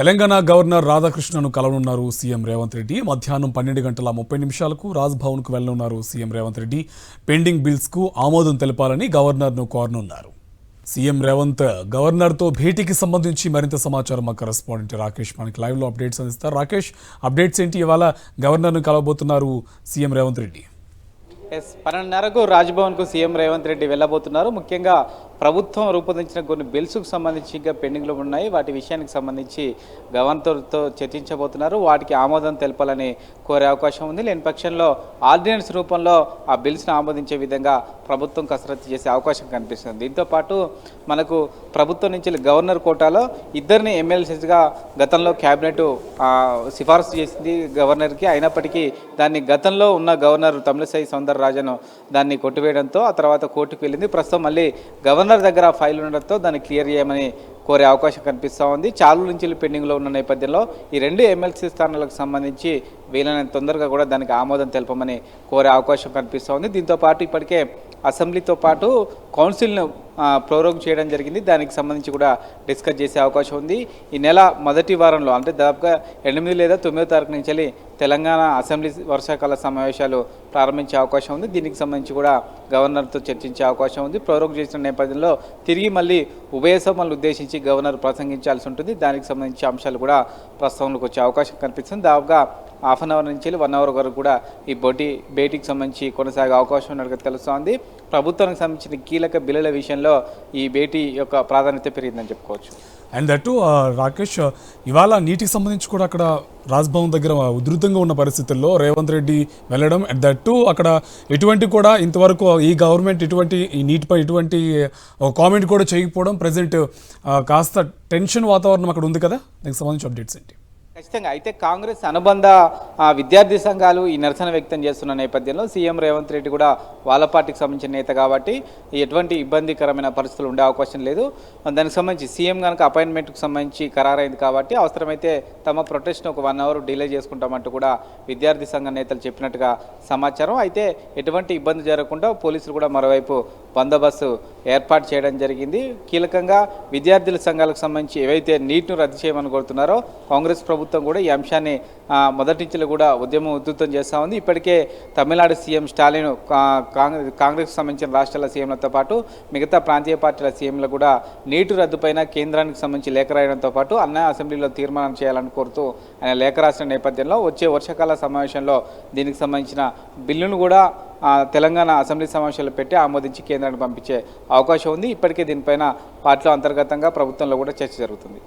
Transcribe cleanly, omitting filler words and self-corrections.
Telangana governor రాధాకృష్ణను కలవనున్నారు CM Revanth Reddy. మధ్యాహ్నం 12:30 రాజ్భవన్కు వెళ్లనున్నారు సీఎం రేవంత్ రెడ్డి. పెండింగ్ బిల్స్కు ఆమోదం తెలపాలని గవర్నర్ను కోరనున్నారు. సీఎం రేవంత్ గవర్నర్తో భేటీకి సంబంధించి మరింత సమాచారం మా కరెస్పాండెంట్ రాకేష్ మనకి లైవ్లో అప్డేట్స్ అందిస్తారు. రాకేష్, అప్డేట్స్ ఏంటి? ఇవాళ గవర్నర్ను కలవబోతున్నారు సీఎం రేవంత్ రెడ్డి. 12:30కు రాజ్భవన్కు సీఎం రేవంత్ రెడ్డి వెళ్ళబోతున్నారు. ముఖ్యంగా ప్రభుత్వం రూపొందించిన కొన్ని బిల్స్కు సంబంధించి ఇంకా పెండింగ్లో ఉన్నాయి. వాటి విషయానికి సంబంధించి గవర్నర్తో చర్చించబోతున్నారు. వాటికి ఆమోదం తెలపాలని కోరే అవకాశం ఉంది. లేని పక్షంలో ఆర్డినెన్స్ రూపంలో ఆ బిల్స్ను ఆమోదించే విధంగా ప్రభుత్వం కసరత్తు చేసే అవకాశం కనిపిస్తుంది. దీంతోపాటు మనకు ప్రభుత్వం నుంచి గవర్నర్ కోటాలో ఇద్దరిని ఎమ్మెల్సీగా గతంలో క్యాబినెట్ సిఫారసు చేసింది గవర్నర్కి. అయినప్పటికీ దాన్ని గతంలో ఉన్న గవర్నర్ తమిళసై సౌందరరాజన్ దాన్ని కొట్టివేయడంతో ఆ తర్వాత కోర్టుకు వెళ్ళింది. ప్రస్తుతం మళ్ళీ గవర్నర్ దగ్గర ఫైల్ ఉండడంతో దాన్ని క్లియర్ చేయమని కోరే అవకాశం కనిపిస్తూ ఉంది. చాలా నుంచి పెండింగ్లో ఉన్న నేపథ్యంలో ఈ రెండు ఎమ్మెల్సీ స్థానాలకు సంబంధించి వీలైనంత తొందరగా కూడా దానికి ఆమోదం తెలపమని కోరే అవకాశం కనిపిస్తూ ఉంది. దీంతోపాటు ఇప్పటికే అసెంబ్లీతో పాటు కౌన్సిల్ను ప్రోరోగ్ చేయడం జరిగింది. దానికి సంబంధించి కూడా డిస్కస్ చేసే అవకాశం ఉంది. ఈ నెల మొదటి వారంలో అంటే దాదాపుగా 8 లేదా 9వ తారీఖు నుంచి తెలంగాణ అసెంబ్లీ వర్షాకాల సమావేశాలు ప్రారంభించే అవకాశం ఉంది. దీనికి సంబంధించి కూడా గవర్నర్తో చర్చించే అవకాశం ఉంది. ప్రోరోగ్ చేసిన నేపథ్యంలో తిరిగి మళ్ళీ ఉభయ సభలను ఉద్దేశించి గవర్నర్ ప్రసంగించాల్సి ఉంటుంది. దానికి సంబంధించి అంశాలు కూడా ప్రస్తావనకు వచ్చే అవకాశం కనిపిస్తుంది. దాదాపుగా హాఫ్ అన్ అవర్ నుంచి 1 అవర్ వరకు కూడా ఈ భేటీకి సంబంధించి కొనసాగే అవకాశం ఉన్నట్టుగా తెలుస్తోంది. ప్రభుత్వానికి సంబంధించిన కీలక బిల్లుల విషయంలో ఈ భేటీ యొక్క ప్రాధాన్యత పెరిగిందని చెప్పుకోవచ్చు. అండ్ దట్టు రాకేష్, ఇవాళ నీటికి సంబంధించి కూడా అక్కడ రాజ్భవన్ దగ్గర ఉధృతంగా ఉన్న పరిస్థితుల్లో రేవంత్ రెడ్డి వెళ్ళడం, అండ్ దట్టు అక్కడ ఎటువంటి కూడా ఇంతవరకు ఈ గవర్నమెంట్ ఈ నీటిపై ఎటువంటి కామెంట్ కూడా చేయకపోవడం, ప్రజెంట్ కాస్త టెన్షన్ వాతావరణం అక్కడ ఉంది కదా, దానికి సంబంధించి అప్డేట్స్ ఏంటి? ఖచ్చితంగా అయితే కాంగ్రెస్ అనుబంధ విద్యార్థి సంఘాలు ఈ నిరసన వ్యక్తం చేస్తున్న నేపథ్యంలో సీఎం రేవంత్ రెడ్డి కూడా వాళ్ళ పార్టీకి సంబంధించిన నేత కాబట్టి ఎటువంటి ఇబ్బందికరమైన పరిస్థితులు ఉండే అవకాశం లేదు. దానికి సంబంధించి సీఎం కనుక అపాయింట్మెంట్కి సంబంధించి ఖరారైంది కాబట్టి అవసరమైతే తమ ప్రొటెస్ట్ను ఒక 1 అవర్ డిలే చేసుకుంటామంటూ కూడా విద్యార్థి సంఘ నేతలు చెప్పినట్టుగా సమాచారం. అయితే ఎటువంటి ఇబ్బంది జరగకుండా పోలీసులు కూడా మరోవైపు బందోబస్తు ఏర్పాటు చేయడం జరిగింది. కీలకంగా విద్యార్థుల సంఘాలకు సంబంధించి ఏవైతే నీట్ను రద్దు చేయమని కోరుతున్నారో కాంగ్రెస్ ప్రభుత్వం కూడా ఈ అంశాన్ని మొదటి నుంచి కూడా ఉద్యమం ఉధృతం చేస్తూ ఉంది. ఇప్పటికే తమిళనాడు సీఎం స్టాలిన్ కాంగ్రెస్కి సంబంధించిన రాష్ట్రాల సీఎంలతో పాటు మిగతా ప్రాంతీయ పార్టీల సీఎంలు కూడా నీటి రద్దుపైన కేంద్రానికి సంబంధించి లేఖ రాయడంతో పాటు అన్న అసెంబ్లీలో తీర్మానం చేయాలని కోరుతూ ఆయన లేఖ రాసిన నేపథ్యంలో వచ్చే వర్షాకాల సమావేశంలో దీనికి సంబంధించిన బిల్లును కూడా తెలంగాణ అసెంబ్లీ సమావేశాలు పెట్టి ఆమోదించి కేంద్రానికి పంపించే అవకాశం ఉంది. ఇప్పటికే దీనిపైన పార్టీలో అంతర్గతంగా ప్రభుత్వంలో కూడా చర్చ జరుగుతుంది.